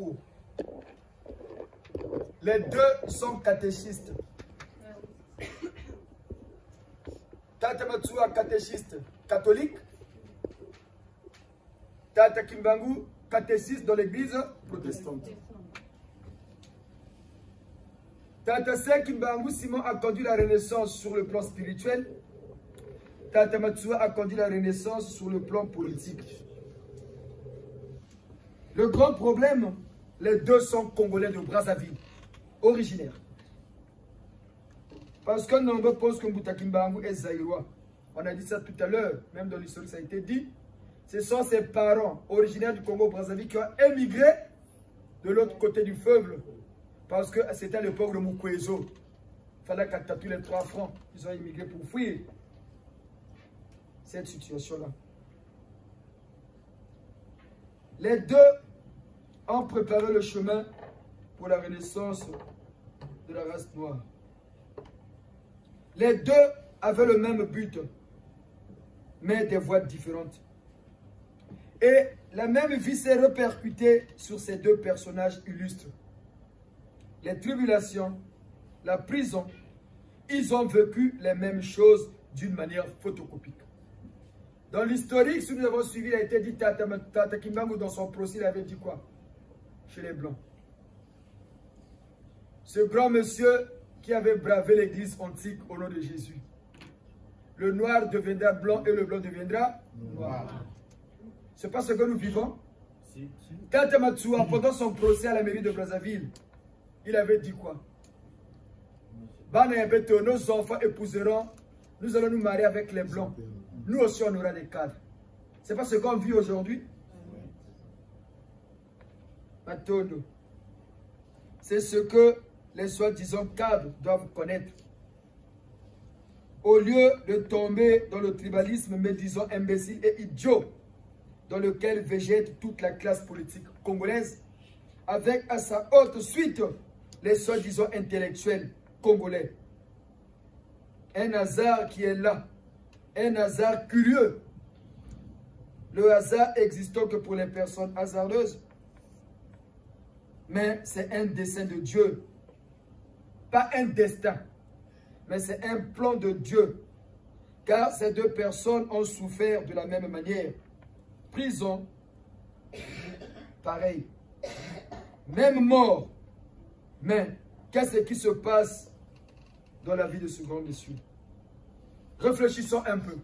parcours. Les deux sont catéchistes. Tata Matsua, catéchiste catholique. Tata Kimbangu, catéchiste dans l'église protestante. Tata Se Kimbangu Simon a conduit la renaissance sur le plan spirituel. Tata Matsua a conduit la renaissance sur le plan politique. Le grand problème, les deux sont congolais de Brazzaville, originaires. Parce que nombreux pensent que Mbuta Kimbangu est zaïrois. On a dit ça tout à l'heure, même dans l'histoire ça a été dit. Ce sont ses parents originaires du Congo-Brazzaville qui ont émigré de l'autre côté du fleuve. Parce que c'était à l'époque de Mukwezo. Il fallait qu'à les 3 francs. Ils ont émigré pour fuir cette situation-là. Les deux ont préparé le chemin pour la renaissance de la race noire. Les deux avaient le même but, mais des voies différentes. Et la même vie s'est répercutée sur ces deux personnages illustres. Les tribulations, la prison, ils ont vécu les mêmes choses d'une manière photocopique. Dans l'historique, si nous avons suivi, il a été dit, Tata Kimbangu, dans son procès, il avait dit quoi? Chez les Blancs. Ce grand monsieur qui avait bravé l'église antique au nom de Jésus. Le noir deviendra blanc et le blanc deviendra noir. C'est pas ce que nous vivons? Tata Matsua, pendant son procès à la mairie de Brazzaville, il avait dit quoi? Nos enfants épouseront, nous allons nous marier avec les blancs. Nous aussi, on aura des cadres. C'est pas ce qu'on vit aujourd'hui? Matondo. C'est ce que les soi-disant cadres doivent connaître. Au lieu de tomber dans le tribalisme médisant imbécile et idiot dans lequel végète toute la classe politique congolaise, avec à sa haute suite les soi-disant intellectuels congolais. Un hasard qui est là, un hasard curieux. Le hasard n'existe que pour les personnes hasardeuses. Mais c'est un dessein de Dieu. Pas un destin, mais c'est un plan de Dieu. Car ces deux personnes ont souffert de la même manière. Prison, pareil. Même mort. Mais qu'est-ce qui se passe dans la vie de ce grand monsieur? Réfléchissons un peu.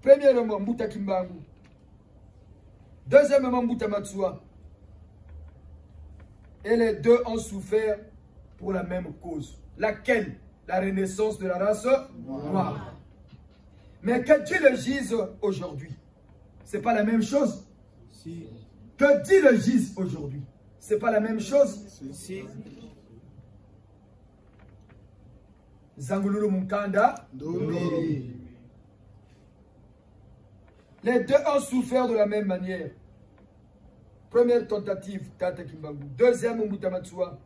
Premièrement, Mbuta Kimbangu. Deuxièmement, Mbuta Matsua. Et les deux ont souffert pour la même cause. Laquelle? La renaissance de la race noire. Mais que Dieu le gise aujourd'hui, c'est pas la même chose? Si. Que Dieu le gise aujourd'hui, c'est pas la même chose? Si. Zangululu Mukanda. Les deux ont souffert de la même manière. Première tentative, Tata Kimbangu. Deuxième, Mbuta Matsua.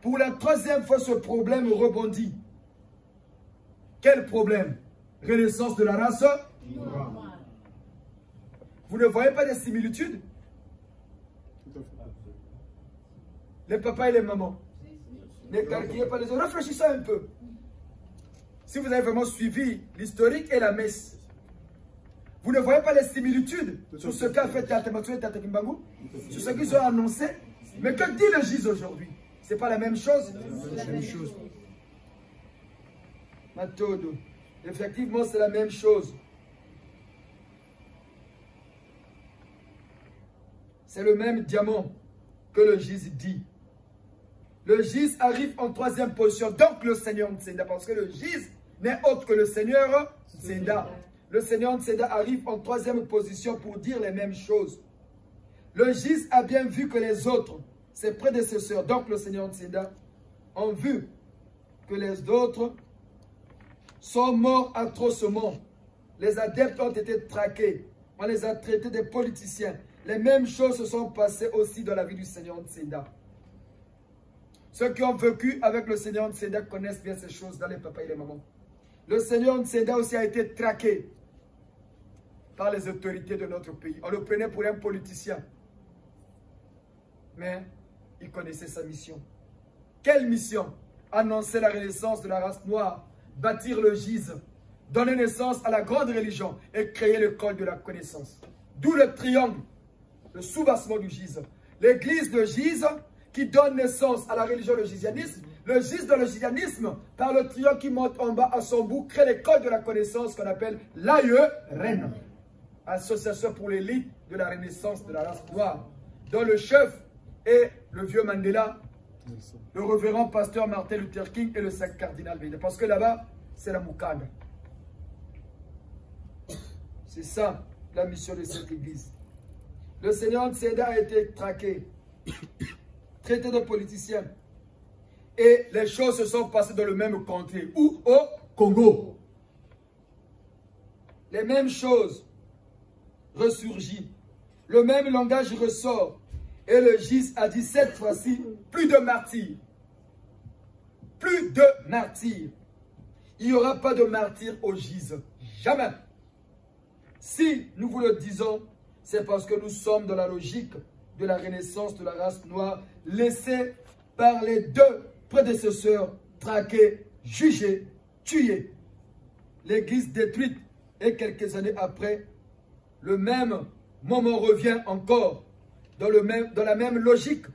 Pour la troisième fois, ce problème rebondit. Quel problème? Renaissance de la race noire. Vous ne voyez pas des similitudes? Les papas et les mamans. Ne calculez pas les autres. Réfléchissez un peu. Si vous avez vraiment suivi l'historique et la messe, vous ne voyez pas les similitudes sur ce qu'a fait Tata Matsua et Tata Kimbangu, sur ce qu'ils ont annoncé. Mais que dit le GIS aujourd'hui? C'est pas la même chose? C'est la même chose. Matodo. Effectivement, c'est la même chose. C'est le même diamant que le GIS dit. Le GIS arrive en troisième position. Donc le Seigneur Ntsenda, parce que le GIS n'est autre que le Seigneur Ntsenda. Le Seigneur Ntsenda arrive en troisième position pour dire les mêmes choses. Le GIS a bien vu que les autres, ses prédécesseurs, donc le Seigneur Ntsenda, ont vu que les autres sont morts atrocement. Les adeptes ont été traqués. On les a traités des politiciens. Les mêmes choses se sont passées aussi dans la vie du Seigneur Ntsenda. Ceux qui ont vécu avec le Seigneur Ntsenda connaissent bien ces choses dans les papas et les mamans. Le Seigneur Ntsenda aussi a été traqué par les autorités de notre pays. On le prenait pour un politicien. Mais il connaissait sa mission. Quelle mission? Annoncer la renaissance de la race noire, bâtir le GIZ, donner naissance à la grande religion et créer l'école de la connaissance. D'où le triangle, le soubassement du GIZ. L'église de GIZ qui donne naissance à la religion du gizianisme. Le GIZ dans le gizianisme, par le triangle qui monte en bas à son bout, crée l'école de la connaissance qu'on appelle l'AIE-REN. Association pour l'élite de la renaissance de la race noire, dont le chef est le vieux Mandela, le révérend pasteur Martin Luther King et le saint cardinal Béda. Parce que là-bas, c'est la Moukanda. C'est ça, la mission de cette église. Le Seigneur Ntsenda a été traqué, traité de politicien. Et les choses se sont passées dans le même contrée, ou au Congo. Les mêmes choses ressurgissent. Le même langage ressort. Et le GIZ a dit cette fois-ci, plus de martyrs. Plus de martyrs. Il n'y aura pas de martyrs au GIZ. Jamais. Si nous vous le disons, c'est parce que nous sommes dans la logique de la renaissance de la race noire, laissée par les deux prédécesseurs, traqués, jugés, tués. L'église détruite et quelques années après, le même moment revient encore dans la même logique,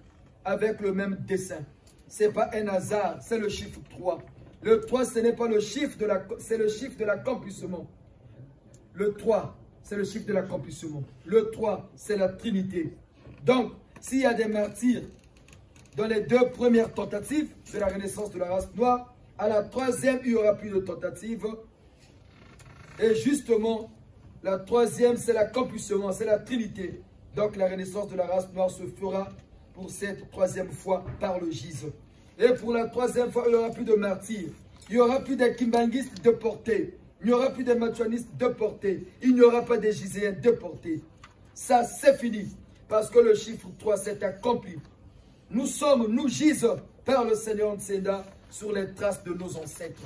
avec le même dessin. Ce n'est pas un hasard, c'est le chiffre 3. Le 3, ce n'est pas le chiffre de c'est le chiffre de l'accomplissement. Le 3, c'est le chiffre de l'accomplissement. Le 3, c'est la Trinité. Donc, s'il y a des martyrs dans les deux premières tentatives de la renaissance de la race noire, à la troisième, il n'y aura plus de tentatives. Et justement, la troisième, c'est l'accomplissement, c'est la Trinité. Donc, la renaissance de la race noire se fera pour cette troisième fois par le GIZ. Et pour la troisième fois, il n'y aura plus de martyrs. Il n'y aura plus des kimbanguistes déportés. Il n'y aura plus des matuanistes déportés. Il n'y aura pas des gizéens déportés. Ça, c'est fini. Parce que le chiffre 3 s'est accompli. Nous sommes, nous GIZ, par le Seigneur Ntsenda, sur les traces de nos ancêtres.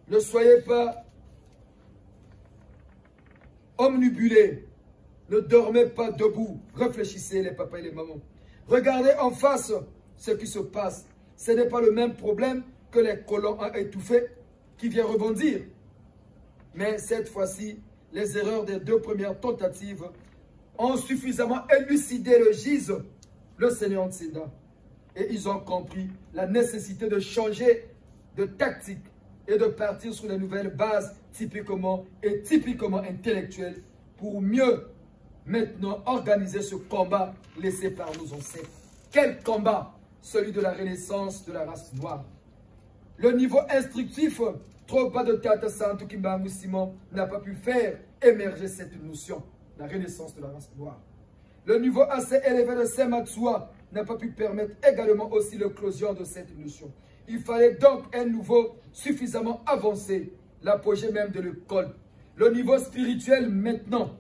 Ne soyez pas omnibulés. Ne dormez pas debout. Réfléchissez, les papas et les mamans. Regardez en face ce qui se passe. Ce n'est pas le même problème que les colons ont étouffé qui vient rebondir. Mais cette fois-ci, les erreurs des deux premières tentatives ont suffisamment élucidé le GIZ, le Seigneur Ntsenda. Et ils ont compris la nécessité de changer de tactique et de partir sur les nouvelles bases typiquement intellectuelles pour mieux maintenant organiser ce combat laissé par nos ancêtres. Quel combat? Celui de la renaissance de la race noire. Le niveau instructif, trop bas de Tata Santo Kimbangu Simon, n'a pas pu faire émerger cette notion, la renaissance de la race noire. Le niveau assez élevé de Saint Matsua n'a pas pu permettre également aussi l'éclosion de cette notion. Il fallait donc un nouveau suffisamment avancé, l'apogée même de l'école. Le niveau spirituel maintenant,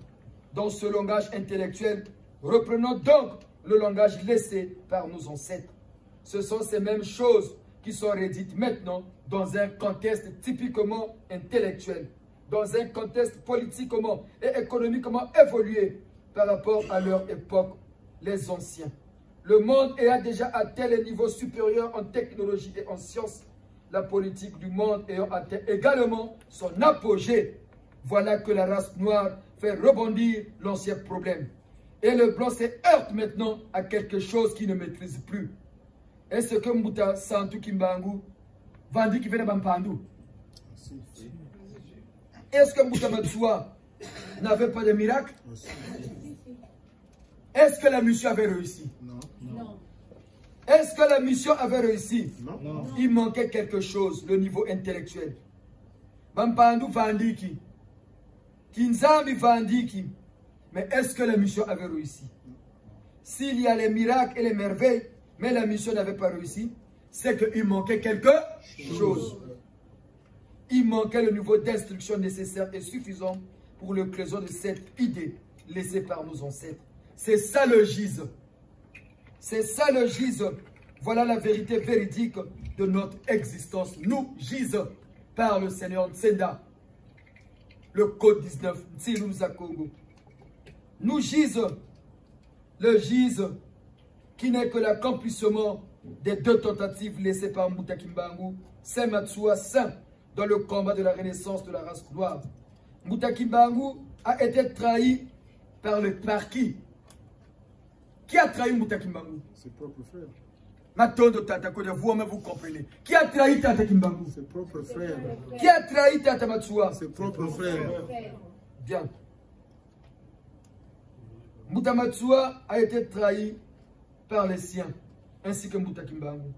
dans ce langage intellectuel, reprenons donc le langage laissé par nos ancêtres. Ce sont ces mêmes choses qui sont redites maintenant dans un contexte typiquement intellectuel, dans un contexte politiquement et économiquement évolué par rapport à leur époque, les anciens. Le monde ayant déjà atteint les niveaux supérieurs en technologie et en sciences, la politique du monde ayant atteint également son apogée. Voilà que la race noire fait rebondir l'ancien problème. Et le blanc se heurte maintenant à quelque chose qu'il ne maîtrise plus. Est-ce que Mouta Santu Kimbangu Vandi qui vient de Bampandu? Est-ce que Mouta Matsua n'avait pas de miracle? Est-ce que la mission avait réussi? Non. Est-ce que la mission avait réussi? Non. Il manquait quelque chose, le niveau intellectuel. Bampandu Vandiki. Kinzami Vandiki. Mais est-ce que la mission avait réussi? S'il y a les miracles et les merveilles, mais la mission n'avait pas réussi, c'est qu'il manquait quelque chose. Il manquait le niveau d'instruction nécessaire et suffisant pour l'éclosion de cette idée laissée par nos ancêtres. C'est ça le GIZ. C'est ça le GIZ. Voilà la vérité véridique de notre existence. Nous, GIZ, par le Seigneur Ntsenda. Le code 19, Ntsilu Congo. Nous, GIZ, le gise qui n'est que l'accomplissement des 2 tentatives laissées par Mbuta Kimbangu, Saint Matsua Saint, dans le combat de la renaissance de la race noire. Mbuta Kimbangu a été trahi par qui? Qui a trahi Mbuta Kimbangu? Ses propres frères. Matondo Tata Kodia, vous-même vous comprenez. Qui a trahi Tata Kimbangu? Ses propres frères. Qui a trahi Tata Matsua? Ses propres frères. Bien. Mbuta Matsua a été trahi par les siens, ainsi que Mbuta Kimbangu.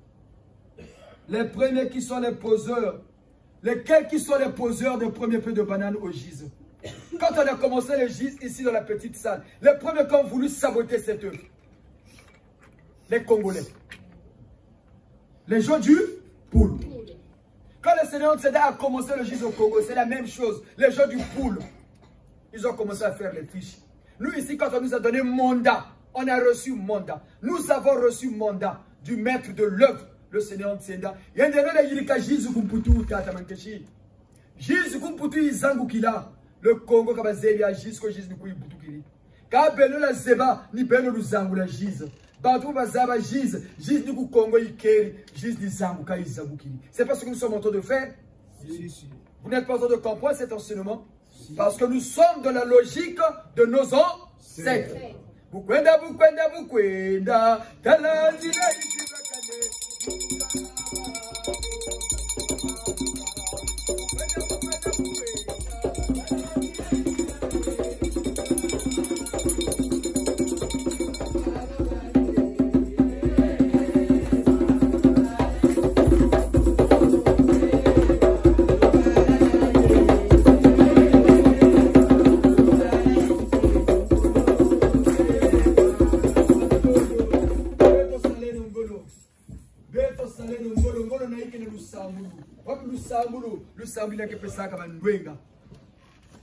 Les premiers qui sont les poseurs, lesquels qui sont les poseurs des premiers peu de bananes au gise. Quand on a commencé le gise ici dans la petite salle, les premiers qui ont voulu saboter cette œuvre, les Congolais. Les gens du poule. Quand le Seigneur Ntséda a commencé le gise au Congo, c'est la même chose. Les gens du poule, ils ont commencé à faire les fiches. Nous ici, quand on nous a donné mandat, on a reçu mandat. Nous avons reçu mandat du maître de l'œuvre, le Seigneur Ntséda. Il y a un dernier yirika Jésus Kumputu Tatamankeshi. Jésus Kumputu Izangukila. Le Congo Kabazebi a Jésus Jésus Kumputu. Kabelo la Zeba ni beno luzangu la Jésus. Bantou Bazaba Jésus, Jésus du Congo Ikeri, Jésus du Zanguka Izangukili. C'est pas ce que nous sommes en train de faire. Vous n'êtes pas en train de comprendre cet enseignement? Parce que nous sommes dans la logique de nos ancêtres. Bukwenda, bukwenda, bukwenda, talandina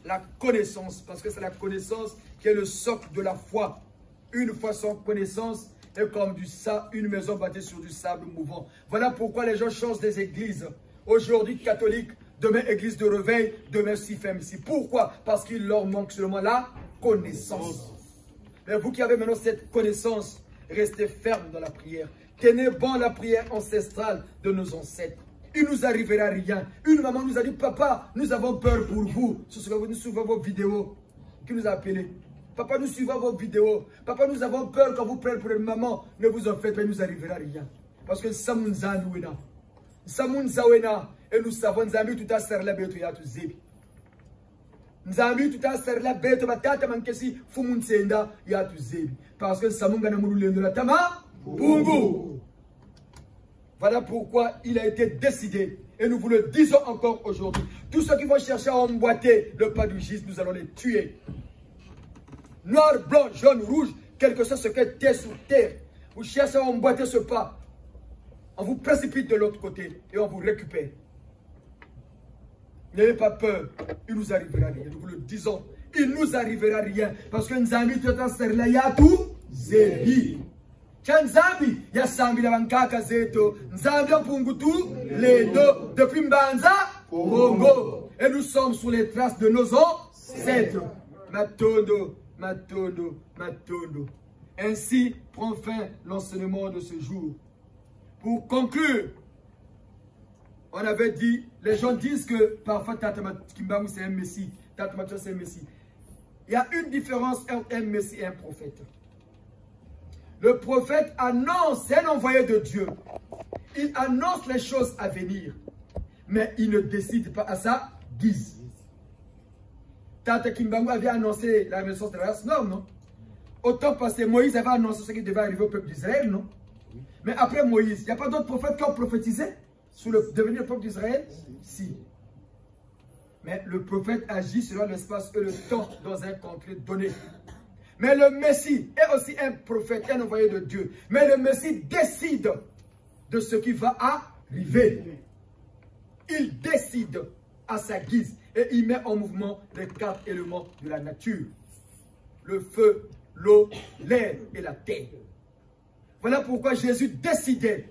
la connaissance, parce que c'est la connaissance qui est le socle de la foi. Une foi sans connaissance est comme une maison bâtie sur du sable mouvant. Voilà pourquoi les gens changent des églises. Aujourd'hui catholique, demain église de réveil, demain CFMC. Pourquoi? Parce qu'il leur manque seulement la connaissance. Mais vous qui avez maintenant cette connaissance, restez ferme dans la prière. Tenez bon la prière ancestrale de nos ancêtres. Il ne nous arrivera rien. Une maman nous a dit, papa, nous avons peur pour vous. Ce que vous nous suivez vos vidéos. Qui nous a appelé? Papa, nous suivons vos vidéos. Papa, nous avons peur quand vous prenez pour une maman. Ne vous en faites pas, il ne nous arrivera rien. Parce que Samunza Nouena. Samunza Wena. Et nous savons, nous avons tout à faire la bête à tout zébi. Nous avons tout à faire la bête à tata mankesi Fumunsenda ya tout zébi. Parce que Samunga na moulou de la tama. Bungu. Voilà pourquoi il a été décidé, et nous vous le disons encore aujourd'hui, tous ceux qui vont chercher à emboîter le pas du gis, nous allons les tuer. Noir, blanc, jaune, rouge, quel que soit ce qu'est terre sur terre, vous cherchez à emboîter ce pas, on vous précipite de l'autre côté et on vous récupère. N'ayez pas peur, il nous arrivera rien, nous vous le disons, il nous arrivera rien, parce que nous avons mis tout à faire là, tout zébi. Nzambi ya sambi la bankaka zeto Nzambi ya pungutu ledo depuis Mbanza Congo. Et nous sommes sur les traces de nos ancêtres. Matondo, Matondo, Matondo. Ainsi prend fin l'enseignement de ce jour. Pour conclure, on avait dit, les gens disent que parfois Tata Kimbangu c'est un messie, Tata Matsua c'est un messie. Il y a une différence entre un messie et un prophète. Le prophète annonce, c'est un envoyé de Dieu. Il annonce les choses à venir. Mais il ne décide pas à sa guise. Tata Kimbangu avait annoncé la renaissance de la race noire, non? Au temps passé, Moïse avait annoncé ce qui devait arriver au peuple d'Israël, non? Mais après Moïse, il n'y a pas d'autres prophètes qui ont prophétisé sur le devenir du peuple d'Israël? Si. Mais le prophète agit selon l'espace et le temps dans un contrée donné. Mais le Messie est aussi un prophète, un envoyé de Dieu. Mais le Messie décide de ce qui va arriver. Il décide à sa guise et il met en mouvement les 4 éléments de la nature. Le feu, l'eau, l'air et la terre. Voilà pourquoi Jésus décidait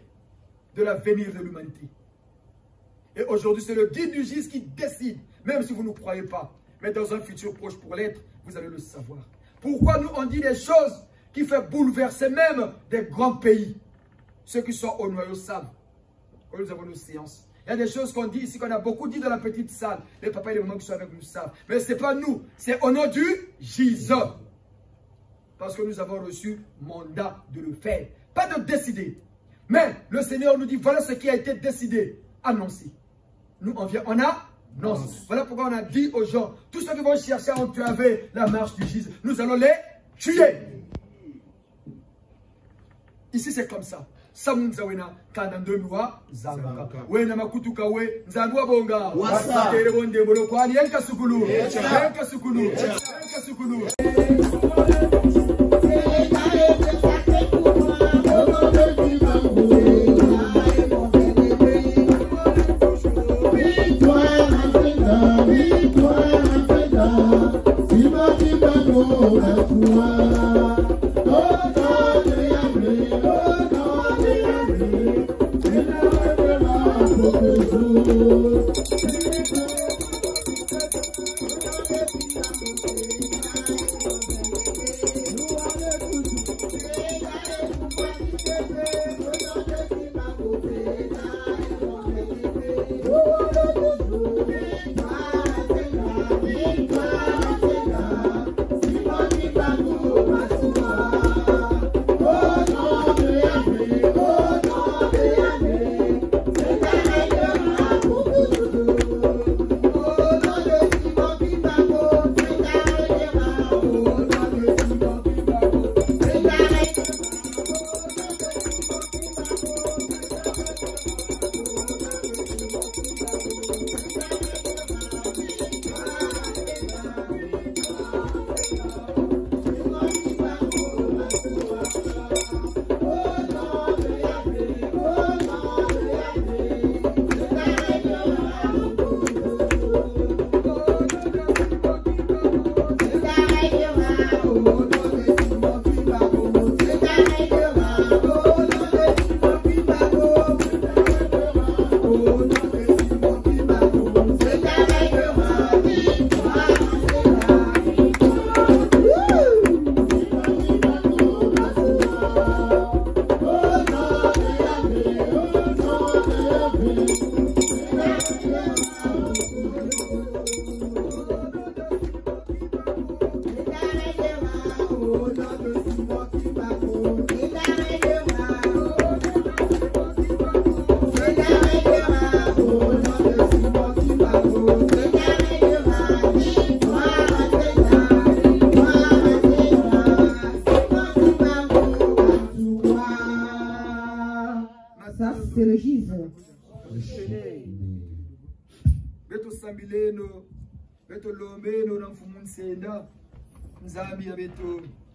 de l'avenir de l'humanité. Et aujourd'hui, c'est le guide du gis qui décide, même si vous ne croyez pas. Mais dans un futur proche pour l'être, vous allez le savoir. Pourquoi nous on dit des choses qui fait bouleverser même des grands pays. Ceux qui sont au noyau savent. Quand nous avons nos séances. Il y a des choses qu'on dit ici, qu'on a beaucoup dit dans la petite salle. Les papas et les mamans qui sont avec nous savent. Mais ce n'est pas nous, c'est au nom du Jésus. Parce que nous avons reçu mandat de le faire. Pas de décider. Mais le Seigneur nous dit, voilà ce qui a été décidé, annoncé. Nous, on vient, on a annoncé. Voilà pourquoi on a dit aux gens, tous ceux qui vont chercher à entraver la marche du Jésus, nous allons les tuer. Ici, c'est comme ça. Samunzawena kanando miwa zanga wena makutuka we nzandwa bonga wasa tere bonde bolo kwani yanka sukulu yanka sukulu yanka sukulu.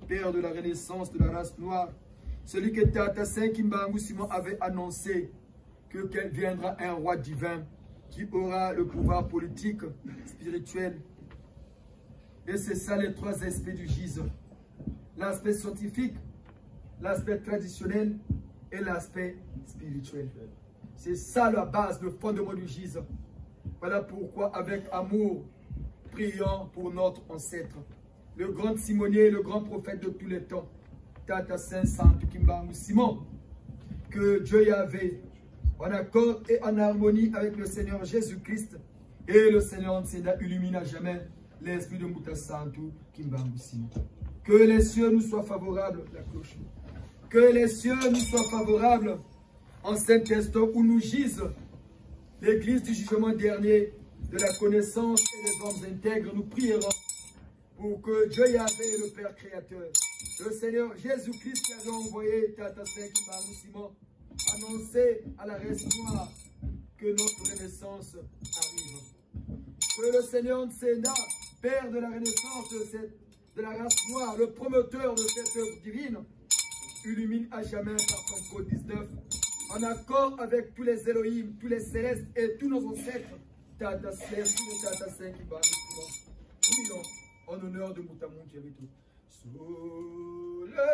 Père de la Renaissance de la race noire, celui que Tata Saint Kimbangu Simon avait annoncé que viendra un roi divin qui aura le pouvoir politique, spirituel. Et c'est ça les trois aspects du Jésus. L'aspect scientifique, l'aspect traditionnel et l'aspect spirituel. C'est ça la base, le fondement du Jésus. Voilà pourquoi avec amour, prions pour notre ancêtre, le grand simonier, le grand prophète de tous les temps, Tata Saint Santo Kimbangu Simon, que Dieu Yahvé, en accord et en harmonie avec le Seigneur Jésus-Christ et le Seigneur Nsenda, illumine à jamais l'esprit de Mouta Santo Kimbangu Simon. Que les cieux nous soient favorables, la cloche. Que les cieux nous soient favorables en cet instant où nous gisent l'église du jugement dernier, de la connaissance et des hommes intègres. Nous prierons pour que Dieu Yahvé, le Père créateur, le Seigneur Jésus-Christ qui avait envoyé Tata Saint Kimbangu Simon, annoncer à la race noire que notre renaissance arrive. Que le Seigneur Nsenda, Père de la renaissance de la race noire, le promoteur de cette œuvre divine, illumine à jamais par son code 19, en accord avec tous les Elohim, tous les célestes et tous nos ancêtres, Tata Saint Kimbangu Simon. Prions en honneur de Moutamou Kérito. Sous le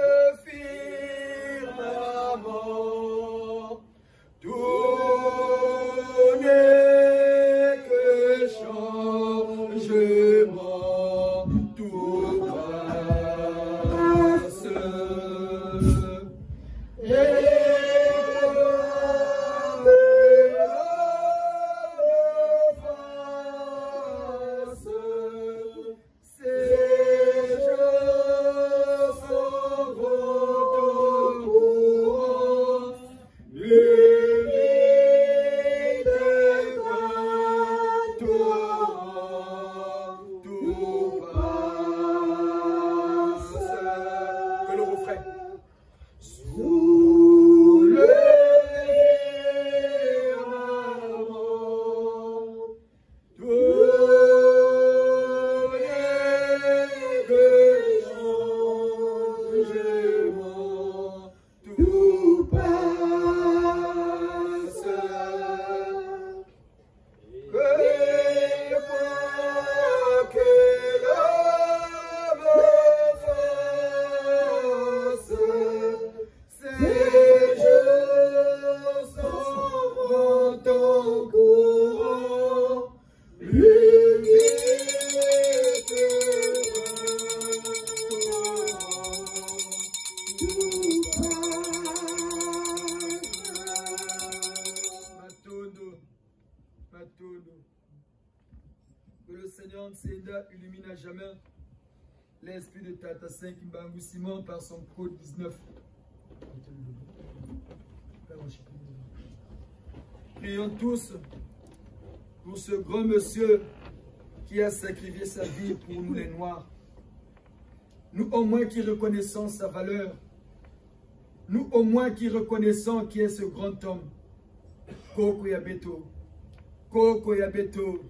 firmament, tout n'est que changement, tout passe. Benjamin, l'esprit de Tata 5 Mbangu Simon par son code 19. Prions tous pour ce grand monsieur qui a sacrifié sa vie pour nous les Noirs. Nous au moins qui reconnaissons sa valeur. Nous au moins qui reconnaissons qui est ce grand homme. Koko Yabeto. Koko Yabeto.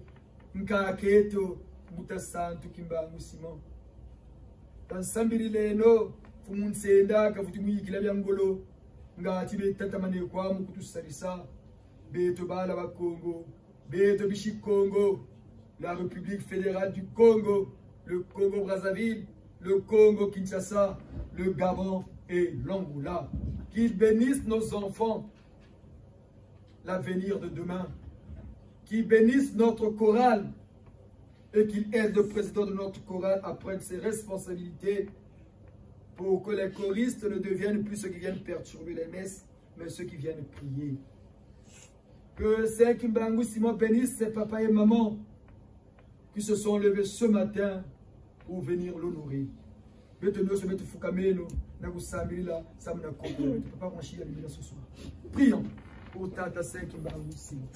Nkaketo. Mutasantu Kimbangu Simon. Tansambiri leno. Fumunseenda kafutimui kilabya ngolo. Ngati betatamane kwa mukutusalisa. Beto bala ba Congo. Beto bishi Congo. La République fédérale du Congo. Le Congo-Brazzaville. Le Congo-Kinshasa. Le Gabon et l'Angola. Qu'il bénisse nos enfants. L'avenir de demain. Qu'il bénisse notre chorale. Et qu'il aide le président de notre chorale à prendre ses responsabilités pour que les choristes ne deviennent plus ceux qui viennent perturber les messes, mais ceux qui viennent prier. Que Saint Mbangu Simon bénisse ses papas et mamans qui se sont levés ce matin pour venir l'honorer. Prions pour Tata Saint Mbangu Simon.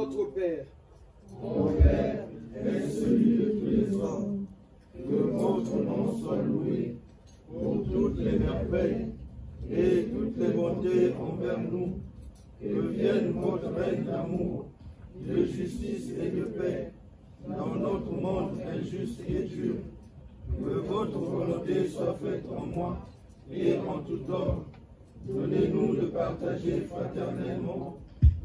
Notre Père. Mon Père est celui de tous les hommes. Que votre nom soit loué pour toutes les merveilles et toutes les bontés envers nous. Que vienne votre règne d'amour, de justice et de paix dans notre monde injuste et dur. Que votre volonté soit faite en moi et en tout homme. Donnez-nous de partager fraternellement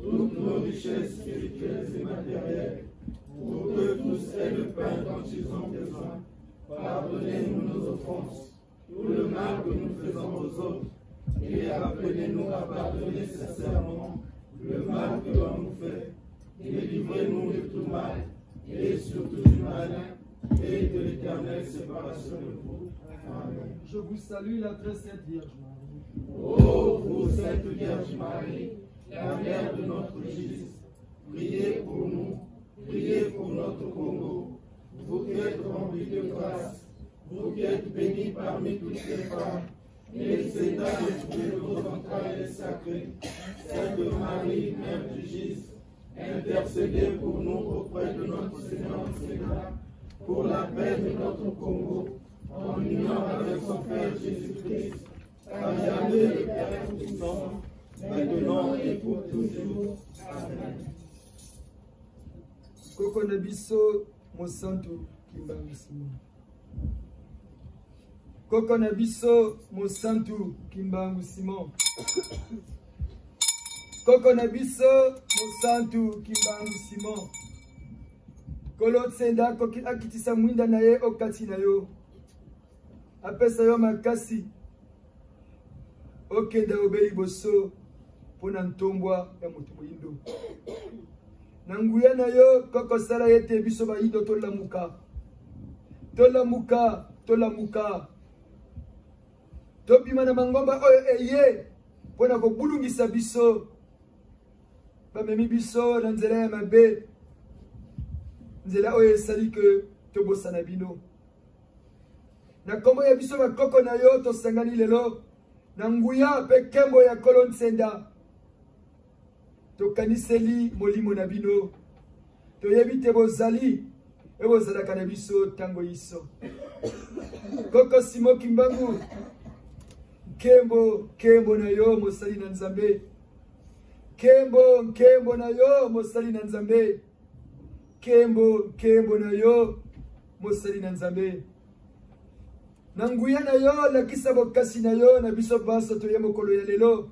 toutes nos richesses spirituelles et matérielles, pour que tous aient le pain dont ils ont besoin. Pardonnez-nous nos offenses, tout le mal que nous faisons aux autres, et apprenez-nous à pardonner sincèrement le mal que l'on nous fait. Délivrez-nous de tout mal, et surtout du malin, et de l'éternelle séparation de vous. Amen. Je vous salue, la très sainte Vierge Marie. Ô vous, Sainte Vierge Marie, la mère de notre Jésus, priez pour nous, priez pour notre Congo. Vous qui êtes remplis de grâce, vous qui êtes bénis parmi toutes les femmes, et c'est dans le fruit de vos entrailles sacrées. Sainte Marie, Mère du Jésus, intercédez pour nous auprès de notre Seigneur Seigneur, pour la paix de notre Congo, en union avec son Frère Jésus-Christ, à jamais le Père Tout-Puissant, maintenant et pour toujours. Amen. Koko na biso mosantu Kimbangu Simon. Koko na biso mosantu Kimbangu Simon. Koko na biso mosantu Kimbangu Simon. Kolo tsenda koki akitisa mwinda na ye okati na yo. Apesa yo makasi. Okenda obeli boso pona ntombwa ya mutu muindo. Nanguya na yo koko sala yete biso ba ido tolamuka. Tolamuka, tolamuka. Topima na mangomba oyo eye pona ko bulungisa biso. Ba memi biso na nzela ya mabe. Nzela oyo esali ke tobosana bino. Na kombo ya biso ba koko na yo tosangani lelo. Nanguya pe kembo ya kolon senda. Tokaniseli molimo na bino. Toyebite bozali. Ebo zalaka na biso tango iso. Koko Simo Kimbangu. Kembo na yo mosali na Nzambe. Kembo na yo mosali na Nzambe. Kembo na yo mosali na Nzambe. Nanguya na yo lakisa bokasi na yo na biso baso toye mokolo ya lelo.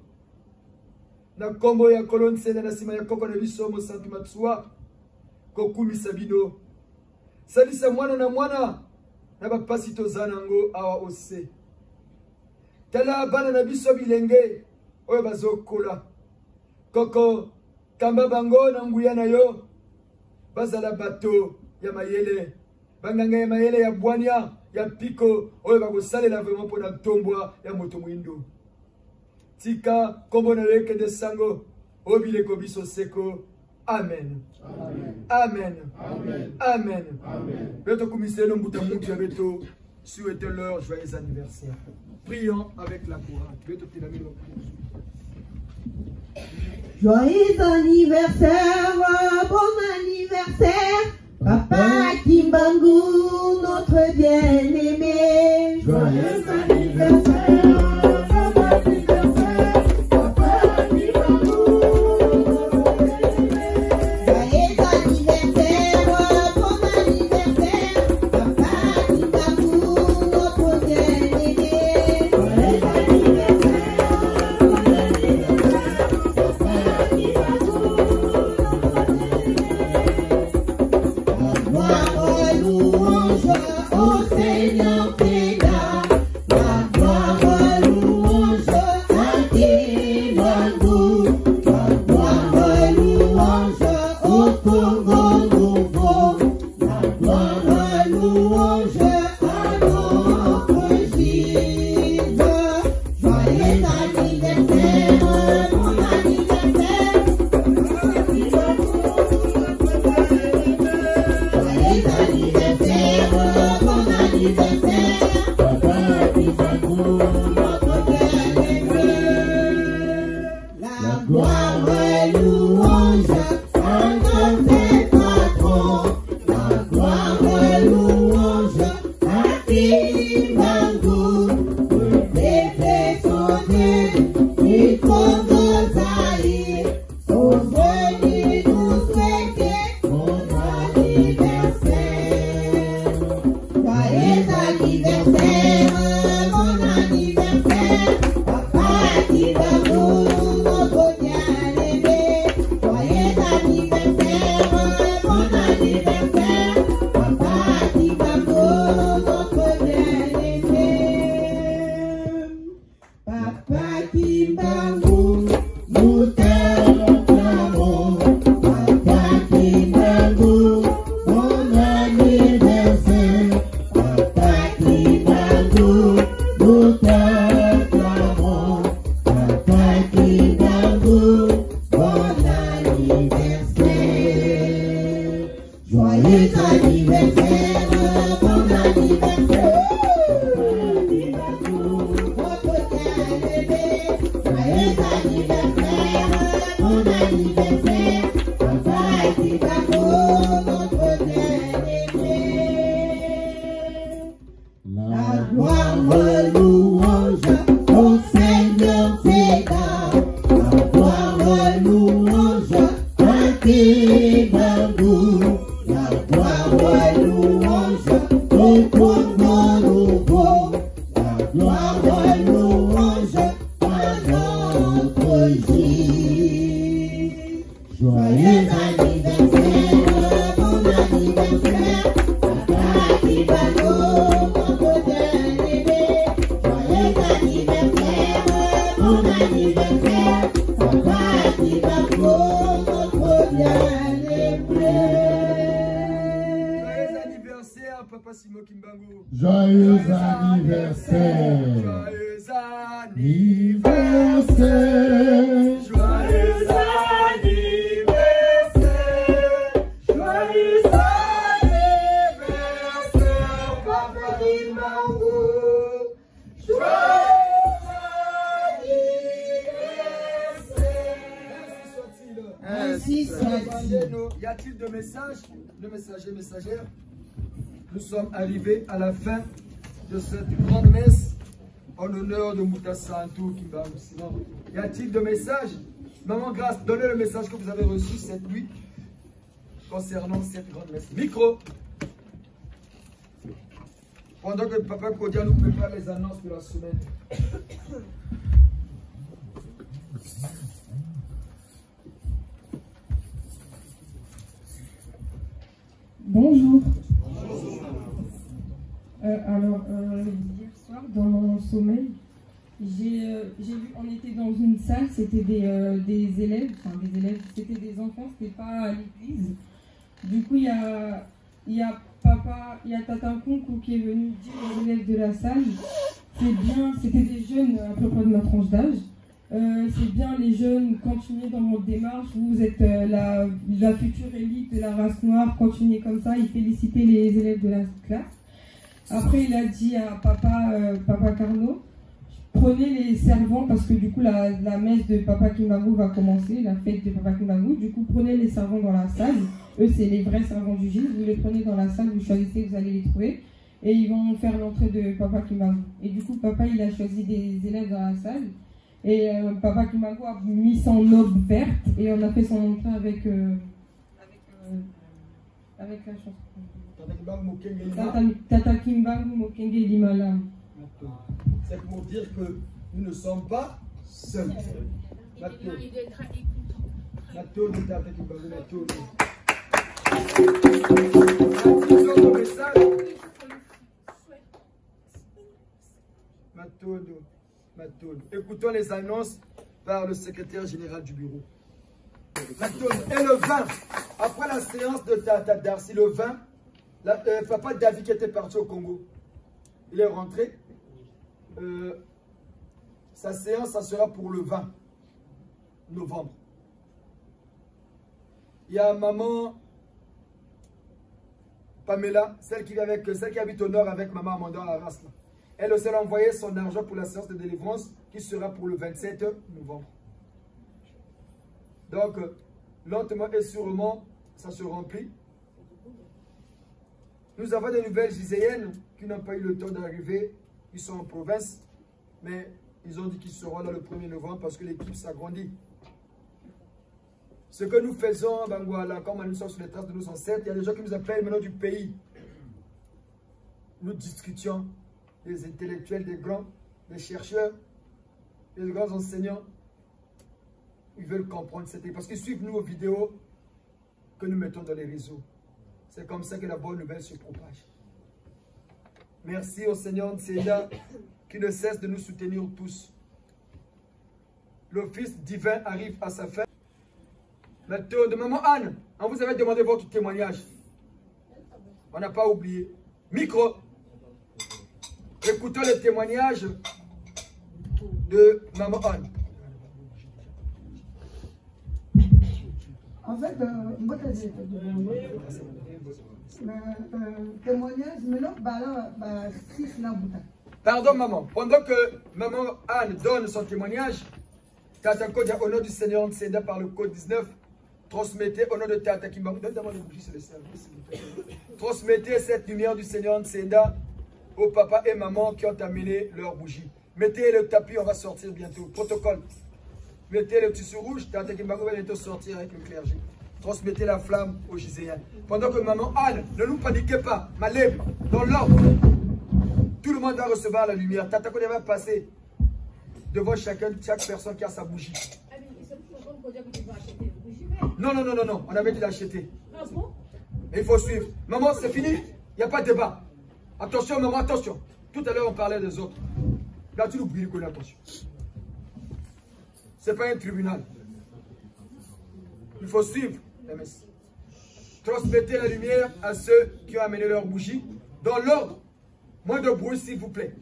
Na kombo ya kolon sena na sima ya koko na biso mosantu Matsuwa. Kokumisa bino. Salisa mwana na mwana na bapasi tozanango awa ose. Tala bana na biso bilenge oyo bazokola. Koko kamba bango na nguya na yo. Bazala bato ya mayele. Banganga ya mayele ya bwanya ya piko oyo bakosalela vraiment pona tombwa ya moto mwindo. Tika kombo na leke de sango obileko biso seko. Amen. Amen. Amen. Amen. Amen. Beto kumiseno mbuta mutu ya beto souhaitez leur joyeux anniversaire. Prions avec la courante. Beto pinamino. Joyeux anniversaire, bon anniversaire, Papa Kimbangu, notre bien-aimé. Joyeux anniversaire, bon anniversaire, Papa Kimbangu, notre bien-aimé. Joyeux anniversaire, bon anniversaire, Papa Kimbangu, notre bien-aimé. Joyeux anniversaire, bon anniversaire. Louange au Seigneur Péda, la gloire, louange à Kimbangu, la gloire, louange au Congo nouveau, la gloire, louange à notre Jésus. Joyeux anniversaire, bon anniversaire, joyeux anniversaire, bon anniversaire, Papa Kimbangu, notre bien-aimé. La gloire, louange à notre Joyeux anniversaire, bon anniversaire. Votre bien-aimé, joyeux anniversaire, bon anniversaire. Papa Kibango, notre bien-aimé. La gloire, louange au Seigneur s'égare. La gloire, louange à Kibango. La gloire, louange au Congo nouveau. La gloire, louange à notre Jésus. Joyeux anniversaire, bon anniversaire. Papa Kibango, notre bien-aimé. Joyeux anniversaire, bon anniversaire. Papa Kibango, notre bien-aimé. Joyeux anniversaire, Papa Simon Kimbangu. Joyeux anniversaire. Joyeux Anniversaire. Joyeux anniversaire. Joyeux anniversaire, Papa Kimbangu. Joyeux anniversaire. Ainsi soit-il. Y a-t-il de messages? Le messager, messagère. Nous sommes arrivés à la fin de cette grande messe en honneur de Moutasantou Kimbangu. Sinon, y a-t-il de messages? Maman Grâce, donnez le message que vous avez reçu cette nuit concernant cette grande messe. Micro. Pendant que Papa Kodia nous prépare les annonces de la semaine. Bonjour. Hier soir, dans mon sommeil, j'ai vu, on était dans une salle, c'était des élèves, c'était des enfants, c'était pas à l'église. Du coup, il y a Tata Konkou qui est venu dire aux élèves de la salle, c'est bien, c'était des jeunes à peu près de ma tranche d'âge. C'est bien les jeunes, continuez dans votre démarche, vous êtes la future élite de la race noire, continuez comme ça, il félicitait les élèves de la classe. Après il a dit à Papa Carnot, prenez les servants parce que du coup la messe de Papa Kimbangu va commencer, la fête de Papa Kimbangu, du coup prenez les servants dans la salle, eux c'est les vrais servants du Gilles, vous les prenez dans la salle, vous choisissez, vous allez les trouver. Et ils vont faire l'entrée de Papa Kimbangu. Et du coup Papa il a choisi des élèves dans la salle. Et Papa Kimbangu a mis son aube verte et on a fait son entrée avec la chanson. Tata Kimbangu Mokenge Limala. C'est pour dire que nous ne sommes pas seuls. Mato de Tata Kimbangu, Mato. D'autres messages. Matodo. Écoutons les annonces par le secrétaire général du bureau. Et le 20, après la séance de Tata Darcy, le 20, Papa David qui était parti au Congo, il est rentré. Sa séance, ça sera pour le 20 novembre. Il y a maman Pamela, celle qui habite au nord avec maman Amanda à Arras. Elle aussi a envoyé son argent pour la séance de délivrance qui sera pour le 27 novembre. Donc, lentement et sûrement, ça se remplit. Nous avons des nouvelles giséennes qui n'ont pas eu le temps d'arriver. Ils sont en province, mais ils ont dit qu'ils seront là le 1er novembre parce que l'équipe s'agrandit. Ce que nous faisons à Bangouala, comme nous sommes sur les traces de nos ancêtres, il y a des gens qui nous appellent maintenant du pays. Nous discutions. Des intellectuels, des grands, des chercheurs, des grands enseignants, ils veulent comprendre cette époque parce qu'ils suivent nos vidéos que nous mettons dans les réseaux. C'est comme ça que la bonne nouvelle se propage. Merci au Seigneur Nseigneur qui ne cesse de nous soutenir tous. L'office divin arrive à sa fin. Maintenant, de Maman Anne, on vous avait demandé votre témoignage. On n'a pas oublié. Micro. Écoutons le témoignage de Maman Anne. En fait, témoignage, mais non, pardon, maman. Pendant que maman Anne donne son témoignage, Tata Code, au nom du Seigneur Nsenda par le code 19, transmettez au nom de Tata Kimbangu. Donne-moi les bougies sur le service. Transmettez cette lumière du Seigneur Nsenda aux papas et mamans qui ont amené leurs bougies. Mettez le tapis, on va sortir bientôt. Protocole. Mettez le tissu rouge, Tata Kimbangu va bientôt sortir avec le clergé. Transmettez la flamme aux Giséens. Pendant que maman Anne, ne nous paniquez pas, Maleb, dans l'ordre. Tout le monde va recevoir la lumière. Tata Code va passer devant chaque personne qui a sa bougie. Non, non, non, non, non. On avait dit d'acheter. Il faut suivre. Maman, c'est fini. Il n'y a pas de débat. Attention, maman, attention. Tout à l'heure, on parlait des autres. Là, tu l'oublies, attention. Ce n'est pas un tribunal. Il faut suivre la messe. Transmettez la lumière à ceux qui ont amené leur bougie. Dans l'ordre. Moins de bruit, s'il vous plaît.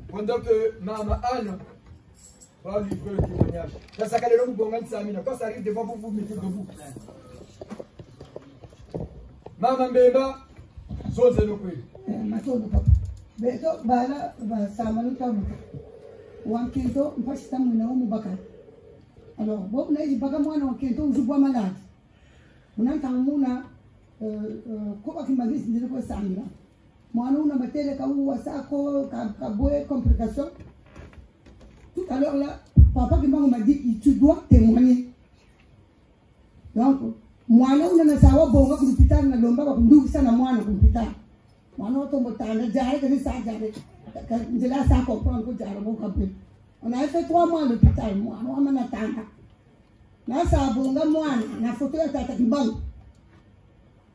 Pendant que Maman Anne va livrer le témoignage. Quand ça arrive devant vous, vous mettez debout. Maman Beba, zone de l'eau. Alors, bon, là, il baga moi non kento je bois malade. On entend mouna quoi qui m'a dit de quoi ça là. Moi non na matele ka ou ça ka boé complication. Tout à l'heure là, papa qui m'a dit tu dois témoigner. Donc, moi non na sawa bonga ku l'hôpital na lomba ku ndugu sana mwana ku l'hôpital. Moi non to motana jare que ça jare. Je la ça comprendre que jare bon capé. On a fait 3 mois à l'hôpital, moi, on m'a attendu. Là, ça a bon, moi, la photo est à ta banque.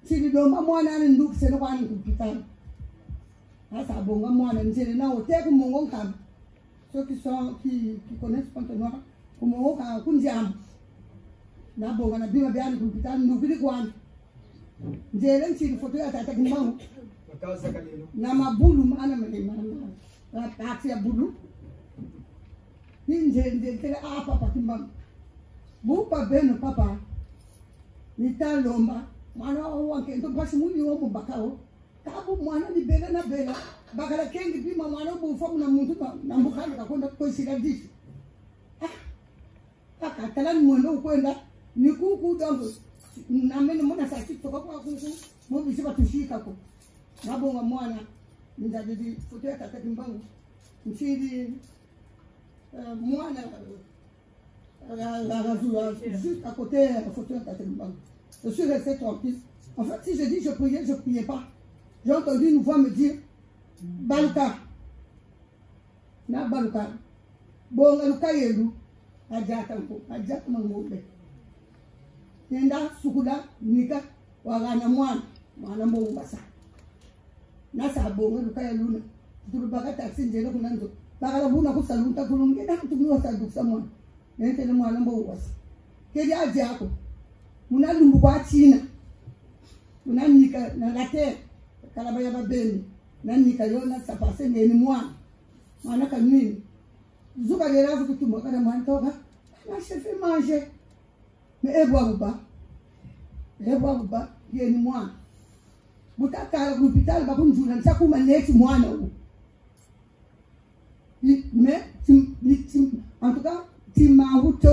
Si tu donnes moi, on a une double, c'est le roi de l'hôpital. Là, ça a bon, moi, on a une série au terre pour mon camp. Ceux qui connaissent Pantenoir, pour mon camp, pour Diam. Là, bon, on a bien à l'hôpital, nous voulons quoi. J'ai une photo à ta banque. Là, ma boule, la partie à boulot. Ah, papa, tu m'as. Vous, papa, non, papa. Nita lomba. Mwana wanke ndo basi muni wo mubakao. Kabu mwana ni bela na bela. Bakala kengi bima mwana bu fomu na muntu na mbukani kakonda koisira dishi. Aka talani mwendo ukwenda ni kuku dongo. Na mene mwana saki toka kwa kuku. Mwabi siba tushika ko. Nabonga mwana. Nijadidi foto ya tata kimbangu. Mchidi moi, juste à côté de la photo de Tatembangu. Je suis resté tranquille. En fait, si je dis je priais, je ne priais pas. J'ai entendu une voix me dire Baluka. Na Baluka. Bon, Baluka yelu. Adjatanko. Adjatmango. Yenda, Sukula, Nika, Wagana Mwan. Mwana Mbasa. Nasa bon, Baluka yelu. Turubaka taxi, Jeno Kunando. Bakala buna ko salunta kulungi na tumwa sa duksa mo nete le mwana mbo was kedi aje ako muna lumbu kwa China muna nika na late kala baya babeni na nika yona sa pase ni mwana kanini zuka gera fu kutumba kana mwana toka na chef manger mais ebo abuba ye ni mwana butaka l'hôpital ba kunjuna nsakuma neti mwana u. Mais, en tout cas, tu m'as route.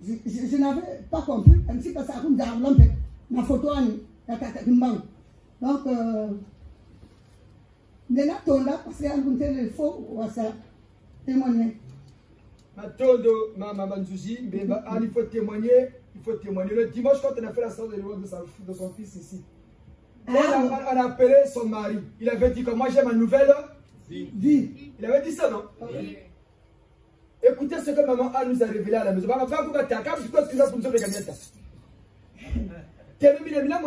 Je n'avais pas compris. Un petit peu ça, comme ça, la photo, la tata de main. Donc, maintenant, ton là, parce qu'il y a un téléphone, on va ça témoigner. Matondo, maman Zouzi, il faut témoigner. Il faut témoigner. Le dimanche, quand on a fait la sorte de l'éloge de son fils ici, on a appelé son mari. Il avait dit que moi j'ai ma nouvelle vie. Il avait dit ça, non? Oui. Écoutez ce que maman A nous a révélé à la maison. On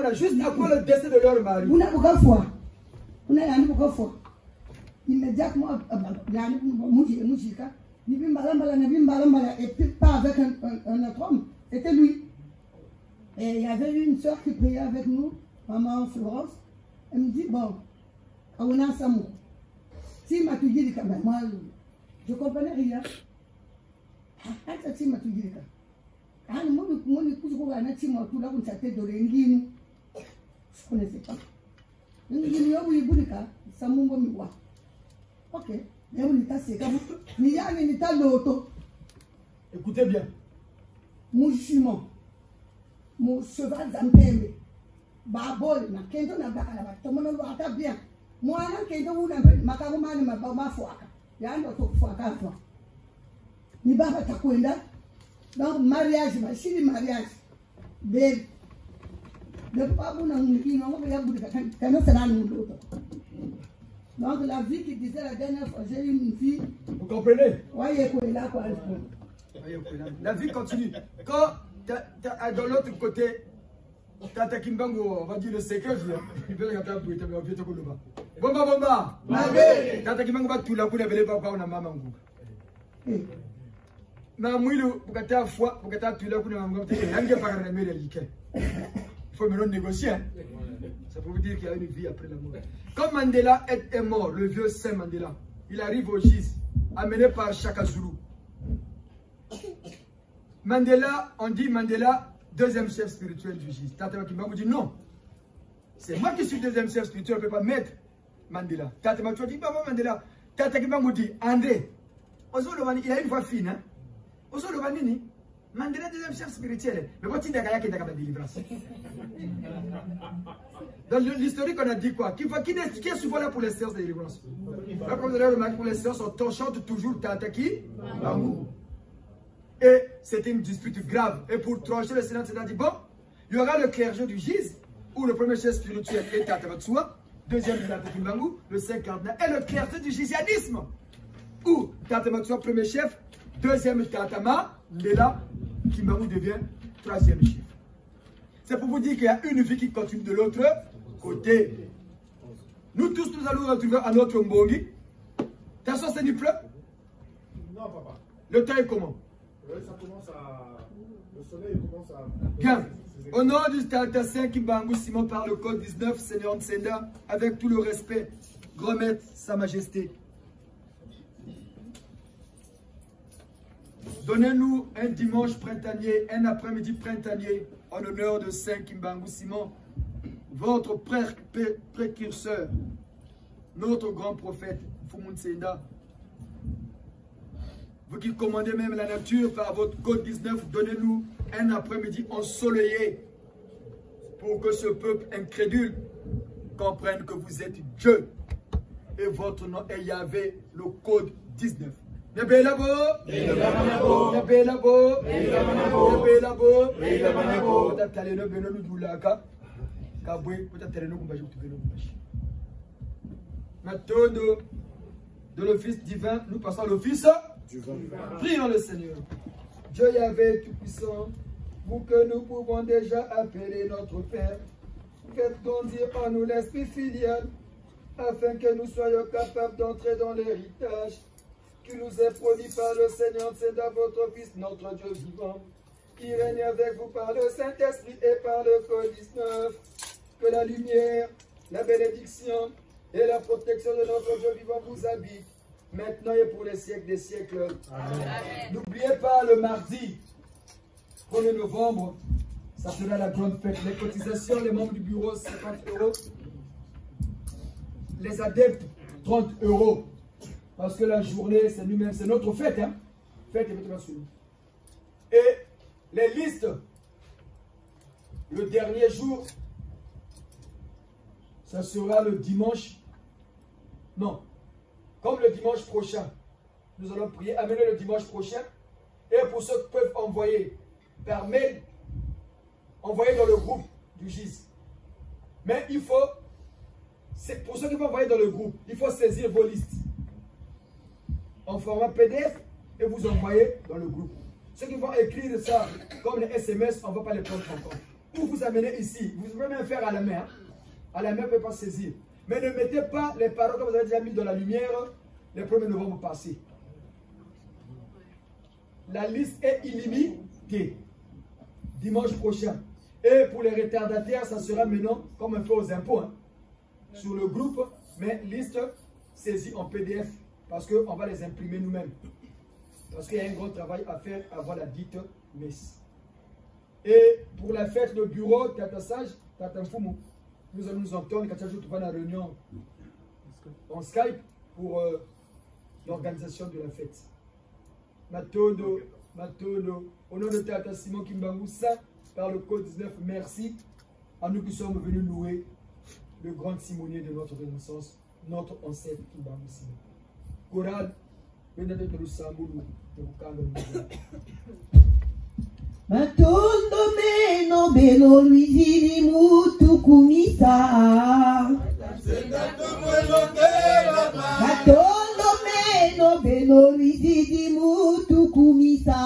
a juste après le décès de leur mari. On a beaucoup de fois. On a beaucoup de fois. Immédiatement, et puis pas avec un autre homme. C'était lui. Et il y avait une soeur qui priait avec nous, maman Florence. Elle me dit, bon, on a ça. Si m'a tout dit, moi, je ne comprenais rien. Si m'a tout dit, Ah, moi, je connaissais pas. Ok. Écoutez bien. Mon jument, mon cheval d'Ampembe, Babol, ma kendo na bakala, tomono ata bien. Moi, na kendo una makaruma ni mababa fuaka. Yando to fuaka kwa. Ni baba takwenda. Donc mariage, ma chili mariage. Belle. Le papa na ngino ngo ya budi kana sana n'undo. Donc la vie qui disait la dernière fois, j'ai eu une fille. Vous comprenez? Ouais, quoi là quoi. La vie continue. Quand dans l'autre côté, Tata Kimbango, on va dire le secret, il peut regarder un peu, il peut te couler. Bomba, bomba! Tata Kimbango va tout la couler, elle va pas on a maman. Na mwilu, bukata foi, bukata tout la couler, maman, il y a un gars par la mère, il faut me négocier. Ça peut vous dire qu'il y a une vie après la mort. Quand Mandela est mort, le vieux Saint Mandela, il arrive au Gis, amené par Shaka Zulu. Mandela, on dit Mandela, deuxième chef spirituel du GIS. Tata Kimbangu dit non. C'est moi qui suis deuxième chef spirituel, on ne peut pas mettre Mandela. Tata Kimbangu dit maman Mandela. Tata Kimbangu dit André. Il a une voix fine. Hein? Mandela, deuxième chef spirituel. Mais quand il y a quelqu'un qui a la délivrance. Dans l'historique, on a dit quoi? Qui est souvent là pour les séances de délivrance? Là, comme vous avez remarqué, pour les séances, on chante toujours Tata Kimbangu. Et c'était une dispute grave. Et pour trancher, le Sénat s'est dit, bon, il y aura le clergé du GIS, où le premier chef spirituel est Tata Matsua, deuxième Tata Kimbangu, le Saint cardinal, et le clergé du gisianisme, où Tata Matsua, premier chef, deuxième Tata Mandela, Kimbangu devient troisième chef. C'est pour vous dire qu'il y a une vie qui continue de l'autre côté. Nous tous, nous allons retrouver à notre Mbongi. T'as sens c'est du pleu? Non, papa. Le temps est comment? Ça commence à... Le soleil commence à... Bien. Au nom du Tata Saint Kimbangu Simon par le code 19, Seigneur Nsenda, avec tout le respect, grand maître, Sa Majesté. Donnez-nous un dimanche printanier, un après-midi printanier, en honneur de Saint Kimbangu Simon, votre précurseur, notre grand prophète, Fumun Nsenda. Vous qui commandez même la nature par votre code 19, donnez-nous un après-midi ensoleillé pour que ce peuple incrédule comprenne que vous êtes Dieu et votre nom est Yahvé, le code 19. Yabelabo, Yabelabo, Yabelabo, Yabelabo, Maintenant, de l'office divin, nous passons à l'office. Prions le Seigneur. Dieu Yahvé Tout-Puissant, vous que nous pouvons déjà appeler notre Père, faites grandir en nous l'esprit filial, afin que nous soyons capables d'entrer dans l'héritage qui nous est promis par le Seigneur Nsenda, votre Fils, notre Dieu vivant, qui règne avec vous par le Saint-Esprit et par le code 19. Que la lumière, la bénédiction et la protection de notre Dieu vivant vous habitent, maintenant et pour les siècles des siècles. N'oubliez pas le mardi 1er novembre, ça sera la grande fête. Les cotisations, les membres du bureau, 50 €. Les adeptes, 30 €. Parce que la journée, c'est nous-mêmes, c'est notre fête. Hein? Fête et sur nous. Et les listes, le dernier jour, ça sera le dimanche. Non. Comme le dimanche prochain, nous allons prier, amener le dimanche prochain. Et pour ceux qui peuvent envoyer par mail, envoyer dans le groupe du GIS. Mais il faut, pour ceux qui vont envoyer dans le groupe, il faut saisir vos listes en format PDF et vous envoyer dans le groupe. Ceux qui vont écrire ça comme les SMS, on ne va pas les prendre en compte. Ou vous amenez ici, vous pouvez même faire à la main. Hein? À la main, vous ne pouvez pas saisir. Mais ne mettez pas les paroles que vous avez déjà mis dans la lumière le 1er novembre passé. La liste est illimitée. Dimanche prochain. Et pour les retardataires, ça sera maintenant comme on fait aux impôts. Hein, sur le groupe, mais liste saisie en PDF. Parce qu'on va les imprimer nous-mêmes. Parce qu'il y a un gros travail à faire avant la dite messe. Et pour la fête, le bureau, Tata Sage, Tata Mfumu, nous allons nous entendre quand nous trouver la réunion en Skype pour l'organisation de la fête. Matodo, au nom de Tata Simon Kimbangoussa, par le code 19, merci à nous qui sommes venus louer le grand timonier de notre renaissance, notre ancêtre Kimbangoussa. Chorale, venez de Lusambulu, de Bukanga. Matondo meno belo luiziri mutu kumisa. Matondo meno belo luiziri mutu kumisa.